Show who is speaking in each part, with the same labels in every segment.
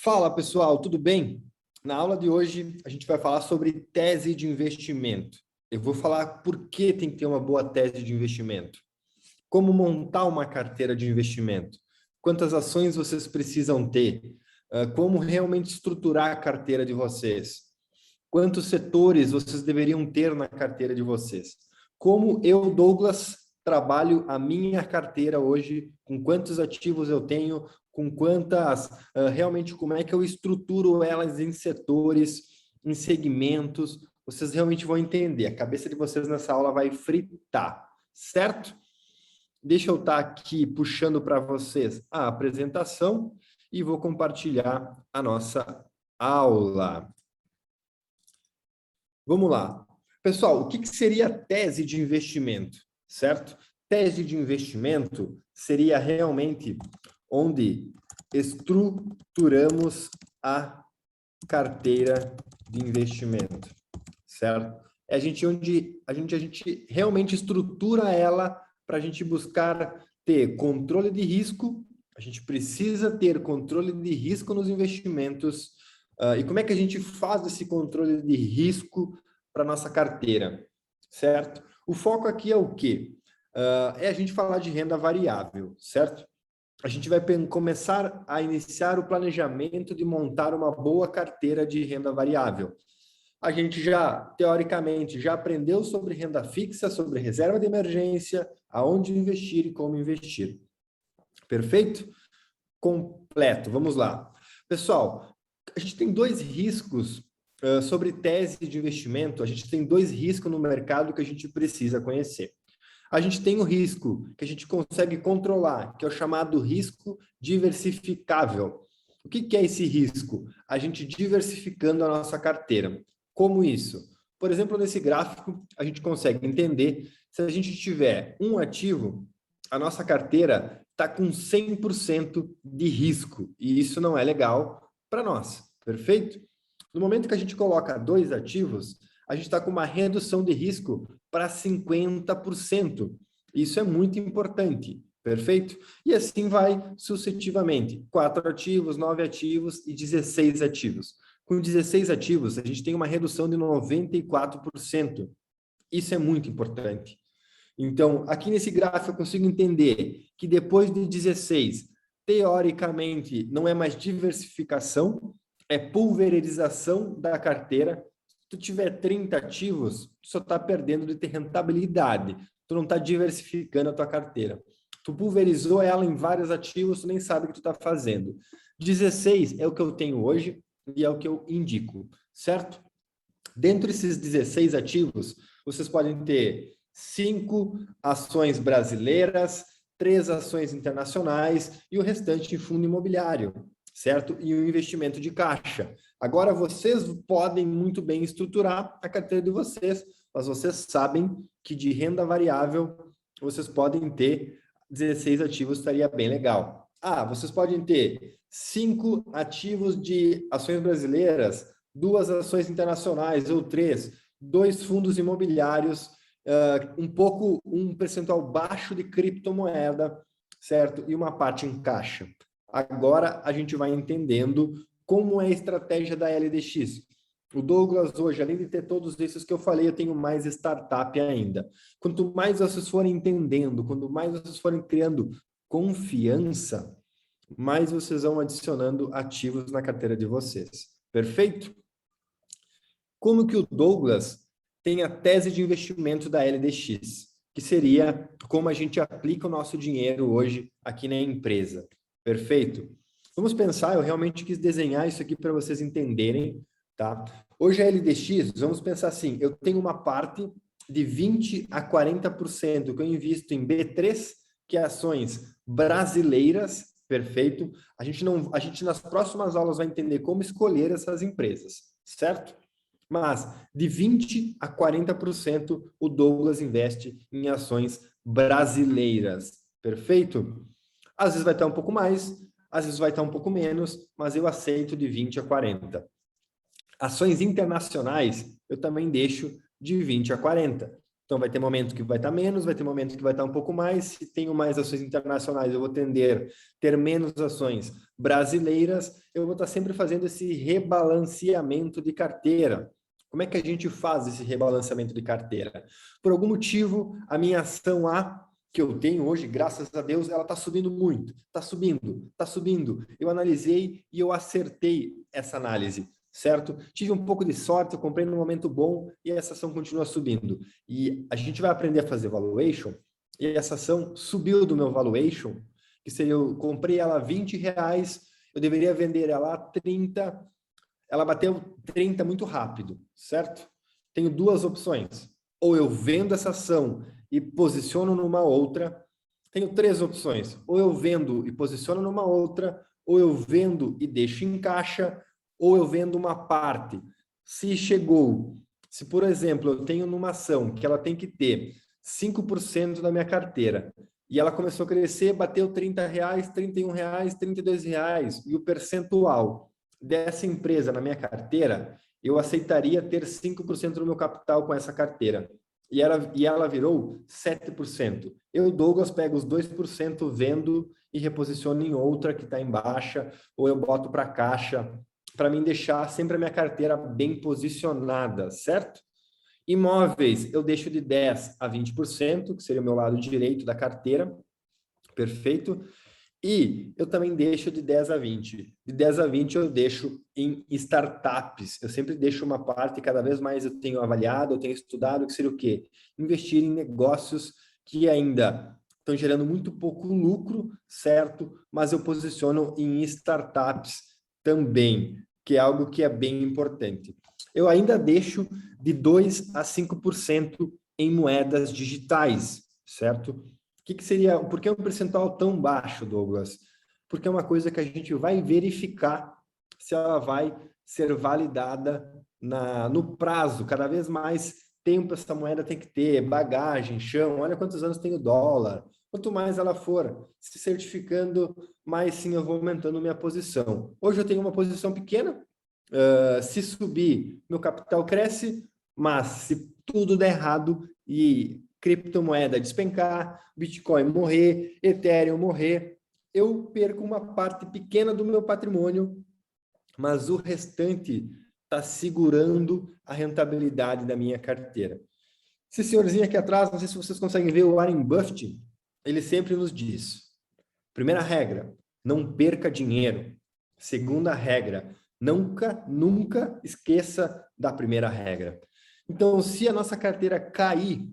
Speaker 1: Fala pessoal, tudo bem? Na aula de hoje a gente vai falar sobre tese de investimento. Eu vou falar por que tem que ter uma boa tese de investimento, como montar uma carteira de investimento, quantas ações vocês precisam ter, como realmente estruturar a carteira de vocês, quantos setores vocês deveriam ter na carteira de vocês, como eu, Douglas, trabalho a minha carteira hoje, com quantos ativos eu tenho, com quantas, realmente como é que eu estruturo elas em setores, em segmentos, vocês realmente vão entender. A cabeça de vocês nessa aula vai fritar, certo? Deixa eu estar aqui puxando para vocês a apresentação e vou compartilhar a nossa aula. Vamos lá. Pessoal, o que seria tese de investimento, certo? Tese de investimento seria realmente onde estruturamos a carteira de investimento, certo? É onde a gente realmente estrutura ela para a gente buscar ter controle de risco. A gente precisa ter controle de risco nos investimentos. E como é que a gente faz esse controle de risco para nossa carteira, certo? O foco aqui é o quê? É a gente falar de renda variável, certo? A gente vai começar a iniciar o planejamento de montar uma boa carteira de renda variável. A gente já, teoricamente, já aprendeu sobre renda fixa, sobre reserva de emergência, aonde investir e como investir. Perfeito? Completo. Vamos lá. Pessoal, a gente tem dois riscos sobre tese de investimento. A gente tem dois riscos no mercado que a gente precisa conhecer. A gente tem o risco que a gente consegue controlar, que é o chamado risco diversificável. O que é esse risco? A gente diversificando a nossa carteira. Como isso? Por exemplo, nesse gráfico, a gente consegue entender se a gente tiver um ativo, a nossa carteira está com 100% de risco, e isso não é legal para nós, perfeito? No momento que a gente coloca dois ativos, a gente está com uma redução de risco para 50%. Isso é muito importante, perfeito? E assim vai sucessivamente. 4 ativos, 9 ativos e 16 ativos. Com 16 ativos, a gente tem uma redução de 94%. Isso é muito importante. Então, aqui nesse gráfico eu consigo entender que depois de 16, teoricamente, não é mais diversificação, é pulverização da carteira. Se tu tiver 30 ativos, tu só está perdendo de ter rentabilidade. Tu não está diversificando a tua carteira. Tu pulverizou ela em vários ativos, tu nem sabe o que tu está fazendo. 16 é o que eu tenho hoje e é o que eu indico, certo? Dentro desses 16 ativos, vocês podem ter 5 ações brasileiras, 3 ações internacionais e o restante em fundo imobiliário, certo? E o investimento de caixa. Agora, vocês podem muito bem estruturar a carteira de vocês, mas vocês sabem que de renda variável, vocês podem ter 16 ativos, estaria bem legal. Vocês podem ter 5 ativos de ações brasileiras, 2 ações internacionais ou 3, 2 fundos imobiliários, um percentual baixo de criptomoeda, certo? E uma parte em caixa. Agora a gente vai entendendo como é a estratégia da LDX. O Douglas hoje, além de ter todos esses que eu falei, eu tenho mais startup ainda. Quanto mais vocês forem entendendo, quanto mais vocês forem criando confiança, mais vocês vão adicionando ativos na carteira de vocês. Perfeito? Como que o Douglas tem a tese de investimento da LDX, que seria como a gente aplica o nosso dinheiro hoje aqui na empresa. Perfeito? Vamos pensar, eu realmente quis desenhar isso aqui para vocês entenderem, tá? Hoje a LDX, vamos pensar assim, eu tenho uma parte de 20 a 40% que eu invisto em B3, que é ações brasileiras, perfeito? A gente nas próximas aulas vai entender como escolher essas empresas, certo? Mas de 20 a 40% o Douglas investe em ações brasileiras. Perfeito? Às vezes vai estar um pouco mais, às vezes vai estar um pouco menos, mas eu aceito de 20 a 40. Ações internacionais, eu também deixo de 20 a 40. Então, vai ter momento que vai estar menos, vai ter momento que vai estar um pouco mais. Se tenho mais ações internacionais, eu vou tender a ter menos ações brasileiras, eu vou estar sempre fazendo esse rebalanceamento de carteira. Como é que a gente faz esse rebalanceamento de carteira? Por algum motivo, a minha ação A, que eu tenho hoje, graças a Deus, ela está subindo muito. Está subindo, está subindo. Eu analisei e eu acertei essa análise, certo? Tive um pouco de sorte, eu comprei num momento bom e essa ação continua subindo. E a gente vai aprender a fazer valuation e essa ação subiu do meu valuation, que seria, eu comprei ela R$20, eu deveria vender ela a 30, ela bateu 30 muito rápido, certo? Tenho duas opções. Ou eu vendo essa ação e posiciono numa outra. Tenho três opções. Ou eu vendo e posiciono numa outra, ou eu vendo e deixo em caixa, ou eu vendo uma parte. Se chegou, se por exemplo, eu tenho numa ação que ela tem que ter 5% da minha carteira, e ela começou a crescer, bateu R$30, R$31, R$32, e o percentual dessa empresa na minha carteira, eu aceitaria ter 5% do meu capital com essa carteira. E ela virou 7%. Eu, Douglas, pego os 2%, vendo e reposiciono em outra que está em baixa, ou eu boto para caixa, para mim deixar sempre a minha carteira bem posicionada, certo? Imóveis, eu deixo de 10% a 20%, que seria o meu lado direito da carteira, perfeito? E eu também deixo de 10 a 20. De 10 a 20 eu deixo em startups. Eu sempre deixo uma parte, cada vez mais eu tenho avaliado, eu tenho estudado, que seria o quê? Investir em negócios que ainda estão gerando muito pouco lucro, certo? Mas eu posiciono em startups também, que é algo que é bem importante. Eu ainda deixo de 2 a 5% em moedas digitais, certo? Que seria, por que um percentual tão baixo, Douglas? Porque é uma coisa que a gente vai verificar se ela vai ser validada no prazo. Cada vez mais tempo essa moeda tem que ter, bagagem, chão. Olha quantos anos tem o dólar. Quanto mais ela for se certificando, mais sim eu vou aumentando minha posição. Hoje eu tenho uma posição pequena. Se subir, meu capital cresce, mas se tudo der errado e criptomoeda despencar, Bitcoin morrer, Ethereum morrer, eu perco uma parte pequena do meu patrimônio, mas o restante está segurando a rentabilidade da minha carteira. Esse senhorzinho aqui atrás, não sei se vocês conseguem ver, o Warren Buffett, ele sempre nos diz: primeira regra, não perca dinheiro. Segunda regra, nunca esqueça da primeira regra. Então, se a nossa carteira cair,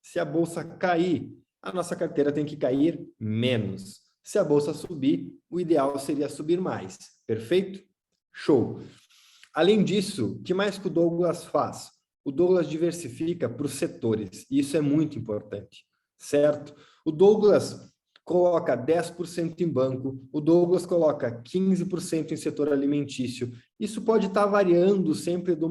Speaker 1: se a bolsa cair, a nossa carteira tem que cair menos. Se a bolsa subir, o ideal seria subir mais. Perfeito? Show. Além disso, o que mais que o Douglas faz? O Douglas diversifica para os setores. E isso é muito importante, certo? O Douglas coloca 10% em banco, o Douglas coloca 15% em setor alimentício. Isso pode estar variando sempre do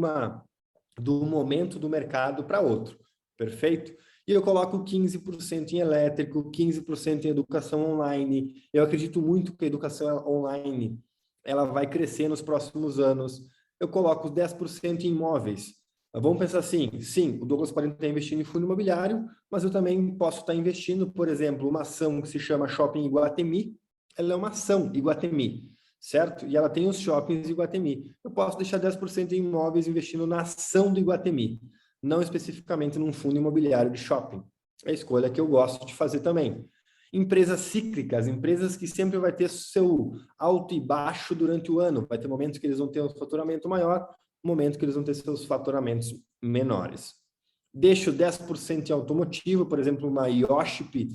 Speaker 1: momento do mercado para outro. Perfeito? E eu coloco 15% em elétrico, 15% em educação online. Eu acredito muito que a educação online ela vai crescer nos próximos anos. Eu coloco 10% em imóveis. Vamos pensar assim, sim, o Douglas pode estar investindo em fundo imobiliário, mas eu também posso estar investindo, por exemplo, uma ação que se chama Shopping Iguatemi, ela é uma ação Iguatemi, certo? E ela tem os shoppings Iguatemi. Eu posso deixar 10% em imóveis investindo na ação do Iguatemi, não especificamente num fundo imobiliário de shopping. É a escolha que eu gosto de fazer também. Empresas cíclicas, empresas que sempre vai ter seu alto e baixo durante o ano. Vai ter momentos que eles vão ter um faturamento maior, momentos que eles vão ter seus faturamentos menores. Deixo 10% em automotivo, por exemplo, uma Yoship,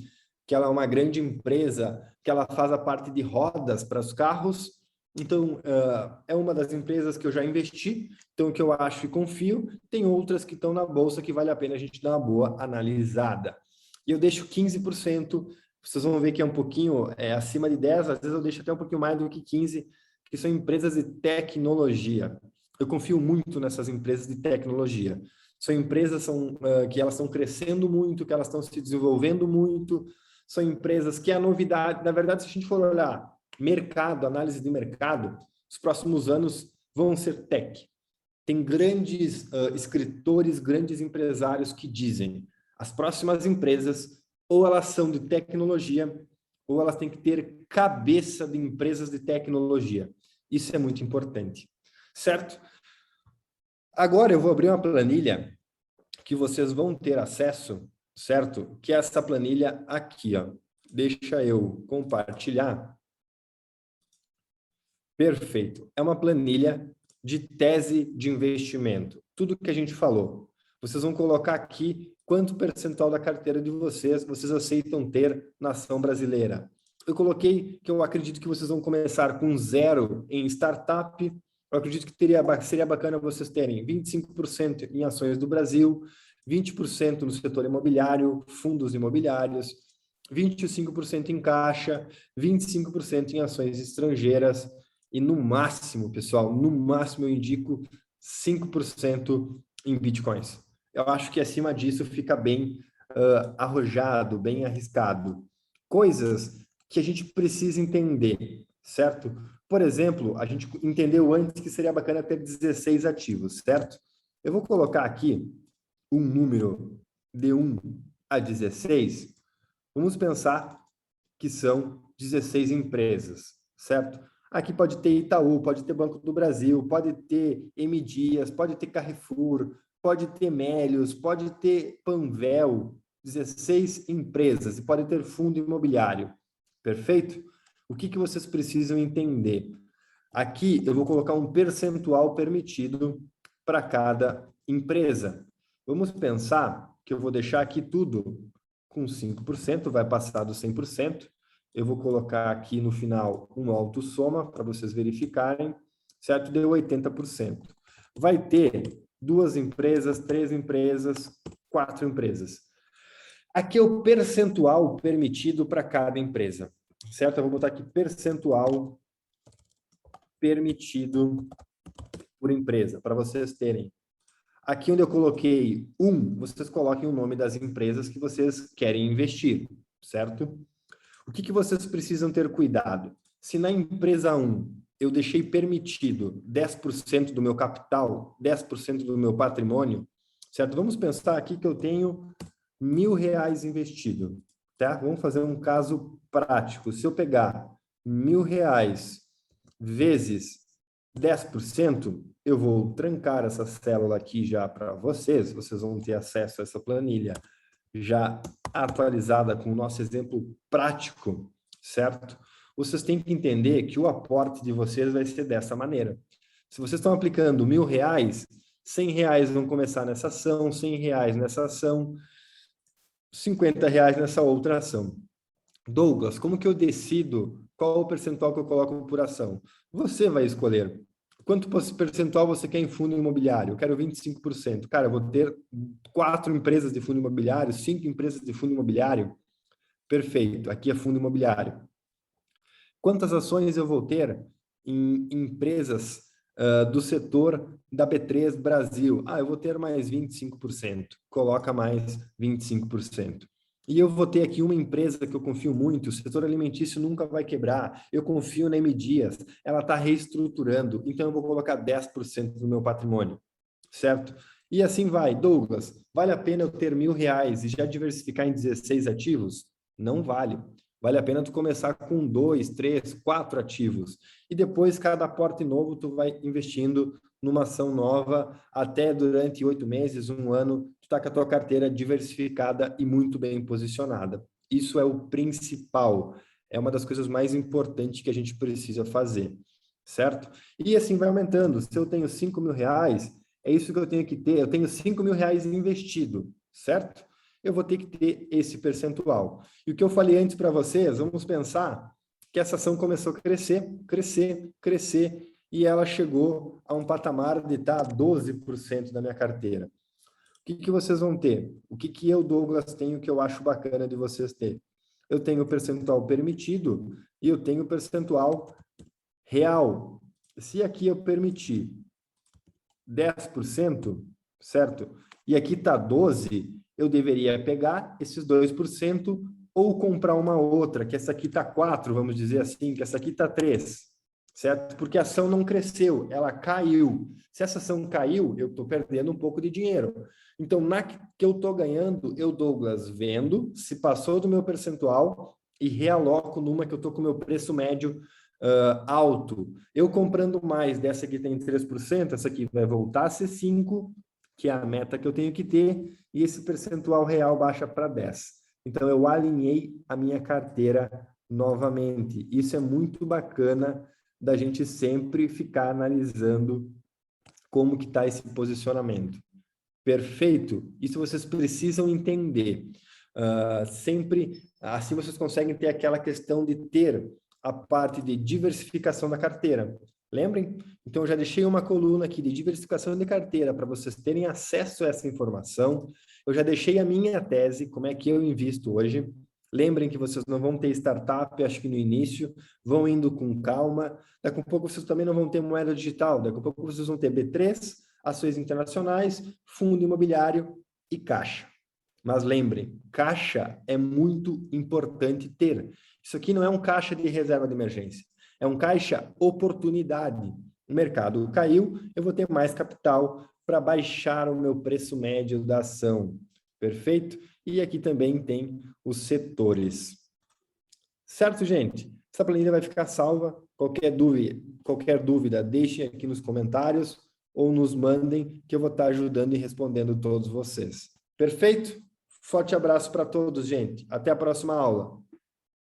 Speaker 1: que ela é uma grande empresa, que ela faz a parte de rodas para os carros. Então, é uma das empresas que eu já investi, então que eu acho e confio. Tem outras que estão na bolsa que vale a pena a gente dar uma boa analisada. E eu deixo 15%, vocês vão ver que é um pouquinho acima de 10%, às vezes eu deixo até um pouquinho mais do que 15%, que são empresas de tecnologia. Eu confio muito nessas empresas de tecnologia. São empresas que elas estão crescendo muito, que elas estão se desenvolvendo muito, são empresas que a novidade, na verdade, se a gente for olhar mercado, análise de mercado, os próximos anos vão ser tech. Tem grandes escritores, grandes empresários que dizem as próximas empresas ou elas são de tecnologia ou elas têm que ter cabeça de empresas de tecnologia. Isso é muito importante, certo? Agora eu vou abrir uma planilha que vocês vão ter acesso, certo? Que é essa planilha aqui, ó. Deixa eu compartilhar. Perfeito. É uma planilha de tese de investimento. Tudo que a gente falou. Vocês vão colocar aqui quanto percentual da carteira de vocês aceitam ter na ação brasileira. Eu coloquei que eu acredito que vocês vão começar com 0 em startup. Eu acredito que seria bacana vocês terem 25% em ações do Brasil, 20% no setor imobiliário, fundos imobiliários, 25% em caixa, 25% em ações estrangeiras, e no máximo, pessoal, no máximo eu indico 5% em bitcoins. Eu acho que acima disso fica bem arrojado, bem arriscado. Coisas que a gente precisa entender, certo? Por exemplo, a gente entendeu antes que seria bacana ter 16 ativos, certo? Eu vou colocar aqui um número de 1 a 16. Vamos pensar que são 16 empresas, certo? Aqui pode ter Itaú, pode ter Banco do Brasil, pode ter M. Dias, pode ter Carrefour, pode ter Melios, pode ter Panvel, 16 empresas, e pode ter fundo imobiliário. Perfeito? O que vocês precisam entender? Aqui eu vou colocar um percentual permitido para cada empresa. Vamos pensar que eu vou deixar aqui tudo com 5%, vai passar do 100%. Eu vou colocar aqui no final um autossoma para vocês verificarem, certo? Deu 80%. Vai ter 2 empresas, 3 empresas, 4 empresas. Aqui é o percentual permitido para cada empresa, certo? Eu vou botar aqui percentual permitido por empresa, para vocês terem. Aqui onde eu coloquei 1, vocês coloquem o nome das empresas que vocês querem investir, certo? O que vocês precisam ter cuidado? Se na empresa 1 eu deixei permitido 10% do meu capital, 10% do meu patrimônio, certo? Vamos pensar aqui que eu tenho R$ 1.000 investido, tá? Vamos fazer um caso prático. Se eu pegar R$ 1.000 vezes 10%, eu vou trancar essa célula aqui já para vocês vão ter acesso a essa planilha já atualizada com o nosso exemplo prático, certo? Vocês têm que entender que o aporte de vocês vai ser dessa maneira. Se vocês estão aplicando R$ 1.000, R$ 100 vão começar nessa ação, R$ 100 nessa ação, R$ 50 nessa outra ação. Douglas, como que eu decido qual o percentual que eu coloco por ação? Você vai escolher. Quanto percentual você quer em fundo imobiliário? Eu quero 25%. Cara, eu vou ter 4 empresas de fundo imobiliário, 5 empresas de fundo imobiliário. Perfeito, aqui é fundo imobiliário. Quantas ações eu vou ter em empresas do setor da B3 Brasil? Eu vou ter mais 25%. Coloca mais 25%. E eu vou ter aqui uma empresa que eu confio muito, o setor alimentício nunca vai quebrar, eu confio na M. Dias, ela está reestruturando, então eu vou colocar 10% do meu patrimônio, certo? E assim vai. Douglas, vale a pena eu ter R$ 1.000 e já diversificar em 16 ativos? Não vale. Vale a pena tu começar com 2, 3, 4 ativos. E depois, cada aporte novo, tu vai investindo numa ação nova, até durante 8 meses, 1 ano, tu está com a tua carteira diversificada e muito bem posicionada. Isso é o principal. É uma das coisas mais importantes que a gente precisa fazer, certo? E assim vai aumentando. Se eu tenho R$ 5.000, é isso que eu tenho que ter. Eu tenho R$ 5.000 investido, certo? Eu vou ter que ter esse percentual. E o que eu falei antes para vocês, vamos pensar que essa ação começou a crescer, crescer, crescer, e ela chegou a um patamar de estar 12% da minha carteira. O que vocês vão ter? O que eu, Douglas, tenho que eu acho bacana de vocês ter? Eu tenho o percentual permitido e eu tenho o percentual real. Se aqui eu permitir 10%, certo? E aqui está 12%, eu deveria pegar esses 2% ou comprar uma outra, que essa aqui está 4%, vamos dizer assim, que essa aqui está 3%, certo? Porque a ação não cresceu, ela caiu. Se essa ação caiu, eu estou perdendo um pouco de dinheiro. Então, na que eu estou ganhando, eu, Douglas, vendo, se passou do meu percentual e realoco numa que eu estou com o meu preço médio alto. Eu comprando mais dessa aqui tem 3%, essa aqui vai voltar a ser 5%, que é a meta que eu tenho que ter, e esse percentual real baixa para 10%. Então, eu alinhei a minha carteira novamente. Isso é muito bacana da gente sempre ficar analisando como que está esse posicionamento. Perfeito? Isso vocês precisam entender. Sempre, assim vocês conseguem ter aquela questão de ter a parte de diversificação da carteira. Lembrem? Então, eu já deixei uma coluna aqui de diversificação de carteira para vocês terem acesso a essa informação. Eu já deixei a minha tese, como é que eu invisto hoje. Lembrem que vocês não vão ter startup, acho que no início, vão indo com calma. Daqui a pouco vocês também não vão ter moeda digital, daqui a pouco vocês vão ter B3, ações internacionais, fundo imobiliário e caixa. Mas lembrem, caixa é muito importante ter. Isso aqui não é um caixa de reserva de emergência, é um caixa oportunidade. O mercado caiu, eu vou ter mais capital para baixar o meu preço médio da ação. Perfeito? E aqui também tem os setores. Certo, gente? Essa planilha vai ficar salva. Qualquer dúvida, deixem aqui nos comentários ou nos mandem, que eu vou estar ajudando e respondendo todos vocês. Perfeito? Forte abraço para todos, gente. Até a próxima aula.